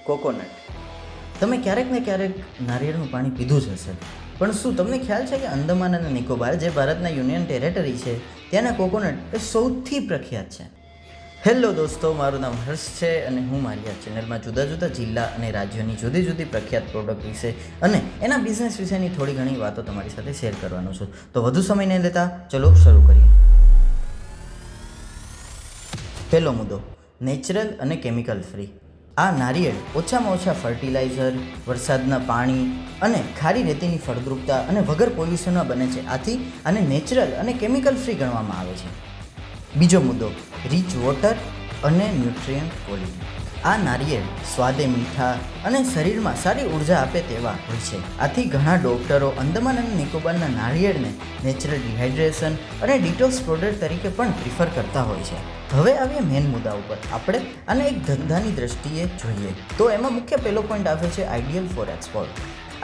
Coconut. તમે ક્યારેક ને ક્યારેક નારિયેળનું પાણી પીધું જ હશે, પણ શું તમને ખ્યાલ છે કે અંદમાન અને નિકોબાર જે ભારતના યુનિયન ટેરેટરી છે ત્યાંના કોકોનટ એ સૌથી પ્રખ્યાત છે. હેલો દોસ્તો, મારું નામ હર્ષ છે અને હું મારી આ ચેનલમાં જુદા જુદા જિલ્લા અને રાજ્યોની જુદી જુદી પ્રખ્યાત પ્રોડક્ટ વિશે અને એના બિઝનેસ વિશેની થોડી ઘણી વાતો તમારી સાથે શેર કરવાનો છું. તો વધુ સમય નહીં લેતા ચલો શરૂ કરીએ. પહેલો મુદ્દો, નેચરલ અને કેમિકલ ફ્રી. આ નારિયેળ ઓછામાં ઓછા ફર્ટિલાઇઝર, વરસાદના પાણી અને ખારી રેતીની ફળદ્રુપતા અને વગર પોલ્યુશનમાં બને છે. આથી આને નેચરલ અને કેમિકલ ફ્રી ગણવામાં આવે છે. બીજો મુદ્દો, રીચ વોટર અને ન્યુટ્રિયન્ટ ક્વોલિટી. આ નારિયેળ સ્વાદે મીઠા અને શરીરમાં સારી ઉર્જા આપે તેવા હોય છે. આથી ઘણા ડૉક્ટરો અંદમાન અને નિકોબારના નારિયેળને નેચરલ ડિહાઇડ્રેશન અને ડિટોક્સ પ્રોડક્ટ તરીકે પણ પ્રિફર કરતા હોય છે. હવે આવીએ મેઇન મુદ્દા ઉપર. આપણે આને એક ધંધાની દ્રષ્ટિએ જોઈએ તો એમાં મુખ્ય પહેલો પોઈન્ટ આવે છે આઈડિયલ ફોર એક્સપોર્ટ.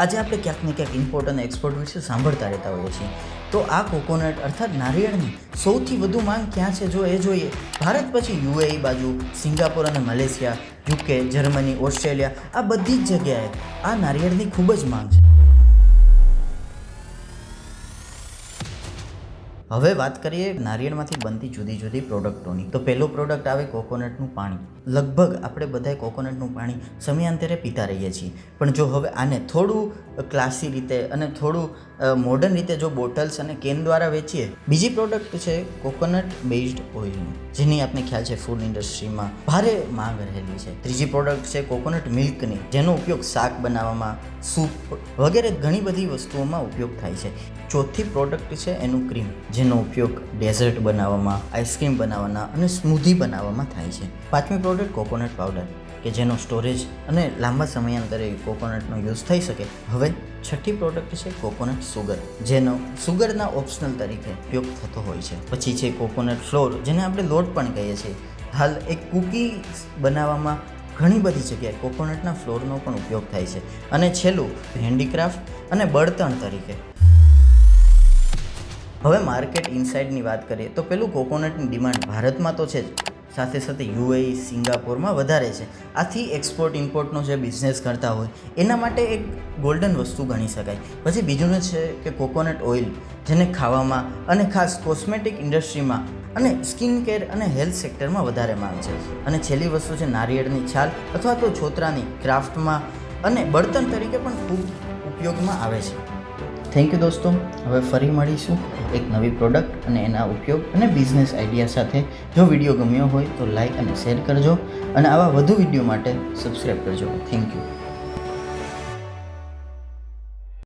આજે આપણે ક્યાંક ને ક્યાંક ઇમ્પોર્ટ અને એક્સપોર્ટ વિશે સાંભળતા રહેતા હોઈએ છીએ. તો આ કોકોનટ અર્થાત નારિયેળની સૌથી વધુ માંગ ક્યાં છે જો એ જોઈએ, ભારત પછી યુએઈ બાજુ, સિંગાપોર અને મલેશિયા, યુકે, જર્મની, ઓસ્ટ્રેલિયા, આ બધી જ જગ્યાએ આ નારિયેળની ખૂબ જ માંગ છે. હવે વાત કરીએ નારિયેળમાંથી બનતી જુદી જુદી પ્રોડક્ટોની. તો પહેલો પ્રોડક્ટ આવે કોકોનટનું પાણી. લગભગ આપણે બધાય કોકોનટનું પાણી સમયાંતરે પીતા રહીએ છીએ, પણ જો હવે આને થોડું ક્લાસી રીતે અને થોડું મોડર્ન રીતે જો બોટલ્સ અને કેન દ્વારા વેચીએ. બીજી પ્રોડક્ટ છે કોકોનટ બેઝડ ઓઇલની, જેની આપને ખ્યાલ છે ફૂડ ઇન્ડસ્ટ્રીમાં ભારે માંગ રહેલી છે. ત્રીજી પ્રોડક્ટ છે કોકોનટ મિલ્કની, જેનો ઉપયોગ શાક બનાવવામાં, સૂપ વગેરે ઘણી બધી વસ્તુઓમાં ઉપયોગ થાય છે. ચોથી પ્રોડક્ટ છે એનું ક્રીમ, જેનો ઉપયોગ ડેઝર્ટ બનાવવામાં, આઈસ્ક્રીમ બનાવવાના અને સ્મૂધી બનાવવામાં થાય છે. પાંચમી પ્રોડક્ટ કોકોનટ પાવડર, કે જેનો સ્ટોરેજ અને લાંબા સમયાંતરે કોકોનટનો યુઝ થઈ શકે. હવે છઠ્ઠી પ્રોડક્ટ છે કોકોનટ સુગર, જેનો સુગરના ઓપ્શનલ તરીકે ઉપયોગ થતો હોય છે. પછી છે કોકોનટ ફ્લોર, જેને આપણે લોટ પણ કહીએ છીએ. હાલ એક કૂકી બનાવવામાં ઘણી બધી જગ્યાએ કોકોનટના ફ્લોરનો પણ ઉપયોગ થાય છે. અને છેલ્લું હેન્ડીક્રાફ્ટ અને બળતણ તરીકે. હવે માર્કેટ ઇનસાઇડની વાત કરીએ તો પેલું કોકોનટની ડિમાન્ડ ભારતમાં તો છે જ, સાથે સાથે યુએઈ, સિંગાપોરમાં વધારે છે. આથી એક્સપોર્ટ ઇમ્પોર્ટનો જે બિઝનેસ કરતા હોય એના માટે એક ગોલ્ડન વસ્તુ ગણી શકાય. પછી બીજું છે કે કોકોનટ ઓઇલ, જેને ખાવામાં અને ખાસ કોસ્મેટિક ઇન્ડસ્ટ્રીમાં અને સ્કિન કેર અને હેલ્થ સેક્ટરમાં વધારે માંગ છે. અને છેલ્લી વસ્તુ છે નારિયેળની છાલ અથવા તો છોતરાની ક્રાફ્ટમાં અને બળતણ તરીકે પણ ખૂબ ઉપયોગમાં આવે છે. થેન્ક યુ દોસ્તો. હવે ફરી મળીશું એક નવી પ્રોડક્ટ અને એના ઉપયોગ અને બિઝનેસ આઈડિયા સાથે. જો વિડીયો ગમ્યો હોય તો લાઈક અને શેર કરજો અને આવા વધુ વિડીયો માટે સબસ્ક્રાઈબ કરજો. Thank you.